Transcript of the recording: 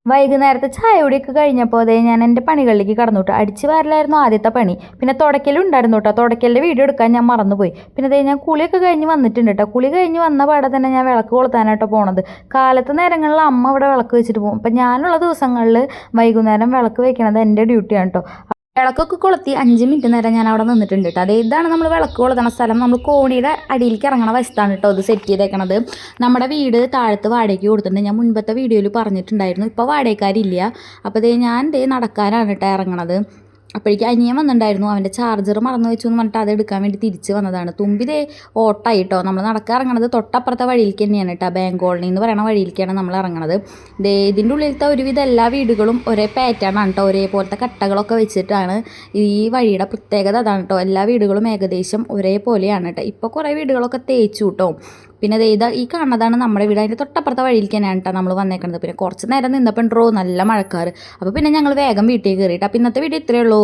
വൈകുന്നേരത്തെ ചായ കുടിയൊക്കെ കഴിഞ്ഞപ്പോൾ അതേ ഞാൻ എൻ്റെ പണികളിലേക്ക് കടന്നു കേട്ടോ. അടിച്ച് വാരലായിരുന്നു ആദ്യത്തെ പണി. പിന്നെ തുടയ്ക്കലും ഉണ്ടായിരുന്നു കേട്ടോ. തുടയ്ക്കലിൻ്റെ വീഡിയോ എടുക്കാൻ ഞാൻ മറന്നുപോയി. പിന്നെ അതേ ഞാൻ കുളിയൊക്കെ കഴിഞ്ഞ് വന്നിട്ടുണ്ട് കേട്ടോ. കുളി കഴിഞ്ഞ് വന്ന പാടെ തന്നെ ഞാൻ വിളക്ക് കൊളുത്താനായിട്ടോ പോണത്. കാലത്ത് നേരങ്ങളിൽ അമ്മ ഇവിടെ വിളക്ക് വെച്ചിട്ട് പോകും. അപ്പം ഞാനുള്ള ദിവസങ്ങളിൽ വൈകുന്നേരം വിളക്ക് വെക്കണത് എൻ്റെ ഡ്യൂട്ടിയാണ് കേട്ടോ. വിളക്കൊക്കെ കൊളുത്തി 5 മിനിറ്റ് നേരം ഞാൻ അവിടെ നിന്നിട്ടുണ്ട് കേട്ടോ. അതേ ഇതാണ് നമ്മൾ വിളക്ക് കൊളുത്തണ സ്ഥലം. നമ്മൾ കോണിയുടെ അടിയിലേക്ക് ഇറങ്ങണ വശത്താണ് കേട്ടോ ഇത് സെറ്റ് ചെയ്തേക്കണത്. നമ്മുടെ വീട് താഴത്ത് വാടകയ്ക്ക് കൊടുത്തിട്ടുണ്ട്. ഞാൻ മുൻപത്തെ വീഡിയോയിൽ പറഞ്ഞിട്ടുണ്ടായിരുന്നു. ഇപ്പോൾ വാടകക്കാരില്ല. അപ്പോൾ ഞാൻ നടക്കാനാണ് കേട്ടോ ഇറങ്ങണത്. അപ്പോഴേക്കും അനിയൻ വന്നിട്ടുണ്ടായിരുന്നു. അവൻ്റെ ചാർജർ മറന്നു വെച്ചു എന്ന് പറഞ്ഞിട്ട് അത് എടുക്കാൻ വേണ്ടി തിരിച്ച് വന്നതാണ്. തുമ്പി ഓട്ടായി കേട്ടോ. നമ്മൾ നടക്കാറങ്ങണത് തൊട്ടപ്പുറത്തെ വഴിയിലേക്ക് തന്നെയാണ് കേട്ടോ. ബാങ്ക് കോളനി എന്ന് പറയുന്ന വഴിയിലേക്കാണ് നമ്മൾ ഇറങ്ങണത്. ഇതിൻ്റെ ഉള്ളിലത്തെ ഒരുവിധം എല്ലാ വീടുകളും ഒരേ പാറ്റേൺ ആണ് കേട്ടോ. ഒരേപോലത്തെ കട്ടകളൊക്കെ വെച്ചിട്ടാണ് ഈ വഴിയുടെ പ്രത്യേകത. അതാണ് കേട്ടോ. എല്ലാ വീടുകളും ഏകദേശം ഒരേപോലെയാണ് കേട്ടോ. ഇപ്പോൾ കുറേ വീടുകളൊക്കെ തേച്ചു കേട്ടോ. പിന്നെ ഈ കാണുന്നതാണ് നമ്മുടെ വീട്. അതിൻ്റെ തൊട്ടപ്പുറത്തെ വഴിയിലേക്ക് തന്നെയാണ് കേട്ടോ നമ്മൾ വന്നേക്കുന്നത്. പിന്നെ കുറച്ച് നേരം നിന്നപ്പോൾ നല്ല മഴക്കാറ്. അപ്പോൾ പിന്നെ ഞങ്ങൾ വേഗം വീട്ടിൽ കയറിയിട്ട്. അപ്പോൾ ഇന്നത്തെ വീഡിയോ ഇത്രയേ ഉള്ളൂ.